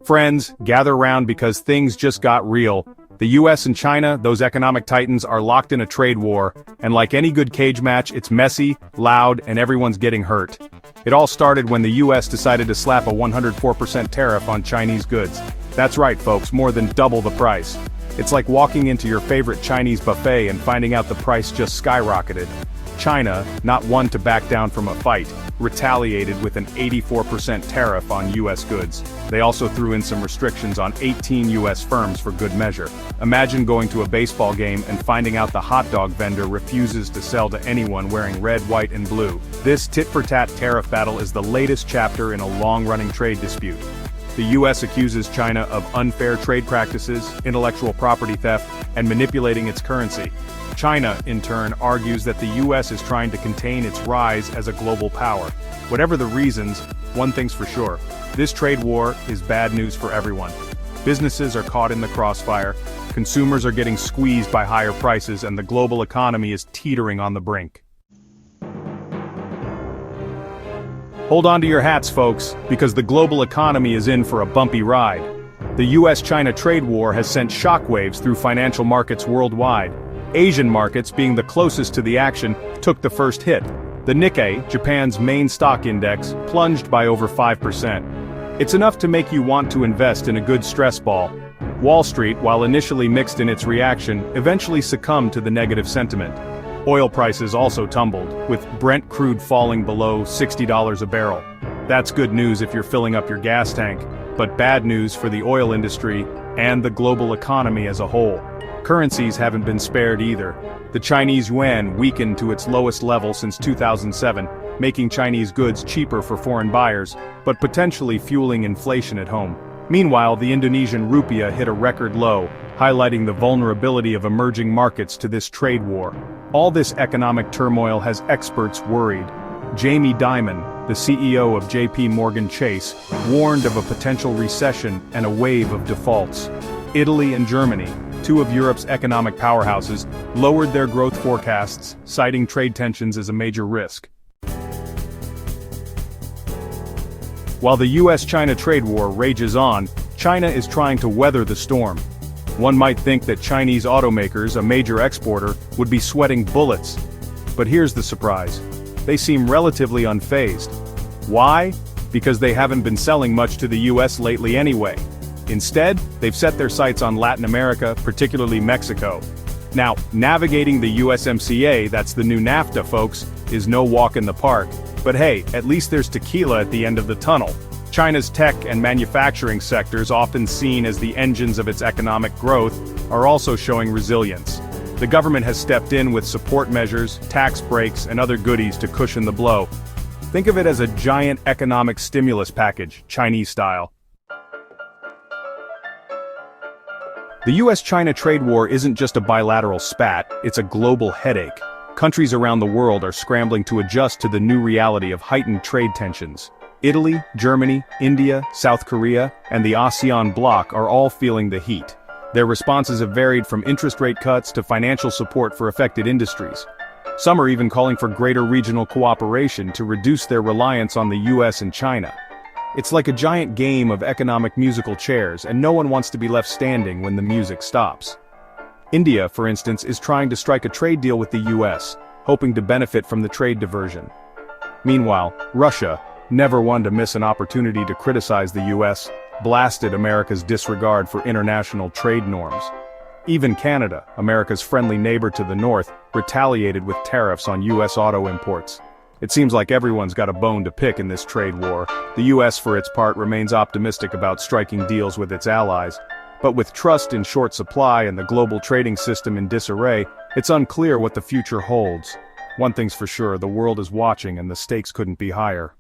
Friends, gather round because things just got real. The US and China, those economic titans, are locked in a trade war, and like any good cage match, it's messy, loud, and everyone's getting hurt. It all started when the US decided to slap a 104% tariff on Chinese goods. That's right, folks, more than double the price. It's like walking into your favorite Chinese buffet and finding out the price just skyrocketed. China, not one to back down from a fight, retaliated with an 84% tariff on US goods. They also threw in some restrictions on 18 US firms for good measure. Imagine going to a baseball game and finding out the hot dog vendor refuses to sell to anyone wearing red, white, and blue. This tit-for-tat tariff battle is the latest chapter in a long-running trade dispute. The US accuses China of unfair trade practices, intellectual property theft, and manipulating its currency. China, in turn, argues that the US is trying to contain its rise as a global power. Whatever the reasons, one thing's for sure. This trade war is bad news for everyone. Businesses are caught in the crossfire, consumers are getting squeezed by higher prices, and the global economy is teetering on the brink. Hold on to your hats, folks, because the global economy is in for a bumpy ride. The US-China trade war has sent shockwaves through financial markets worldwide. Asian markets, being the closest to the action, took the first hit. The Nikkei, Japan's main stock index, plunged by over 5%. It's enough to make you want to invest in a good stress ball. Wall Street, while initially mixed in its reaction, eventually succumbed to the negative sentiment. Oil prices also tumbled, with Brent crude falling below $60 a barrel. That's good news if you're filling up your gas tank, but bad news for the oil industry and the global economy as a whole. Currencies haven't been spared either. The Chinese yuan weakened to its lowest level since 2007, making Chinese goods cheaper for foreign buyers, but potentially fueling inflation at home. Meanwhile, the Indonesian rupiah hit a record low, highlighting the vulnerability of emerging markets to this trade war. All this economic turmoil has experts worried. Jamie Dimon, the CEO of JP Morgan Chase, warned of a potential recession and a wave of defaults. Italy and Germany, two of Europe's economic powerhouses, lowered their growth forecasts, citing trade tensions as a major risk. While the US-China trade war rages on, China is trying to weather the storm. One might think that Chinese automakers, a major exporter, would be sweating bullets. But here's the surprise. They seem relatively unfazed. Why? Because they haven't been selling much to the US lately anyway. Instead, they've set their sights on Latin America, particularly Mexico. Now, navigating the USMCA, that's the new NAFTA, folks, is no walk in the park. But hey, at least there's tequila at the end of the tunnel. China's tech and manufacturing sectors, often seen as the engines of its economic growth, are also showing resilience. The government has stepped in with support measures, tax breaks, and other goodies to cushion the blow. Think of it as a giant economic stimulus package, Chinese style. The US-China trade war isn't just a bilateral spat, it's a global headache. Countries around the world are scrambling to adjust to the new reality of heightened trade tensions. Italy, Germany, India, South Korea, and the ASEAN bloc are all feeling the heat. Their responses have varied from interest rate cuts to financial support for affected industries. Some are even calling for greater regional cooperation to reduce their reliance on the US and China. It's like a giant game of economic musical chairs, and no one wants to be left standing when the music stops. India, for instance, is trying to strike a trade deal with the US, hoping to benefit from the trade diversion. Meanwhile, Russia, never one to miss an opportunity to criticize the US, blasted America's disregard for international trade norms. Even Canada, America's friendly neighbor to the north, retaliated with tariffs on US auto imports. It seems like everyone's got a bone to pick in this trade war. The US, for its part, remains optimistic about striking deals with its allies. But with trust in short supply and the global trading system in disarray, it's unclear what the future holds. One thing's for sure, the world is watching and the stakes couldn't be higher.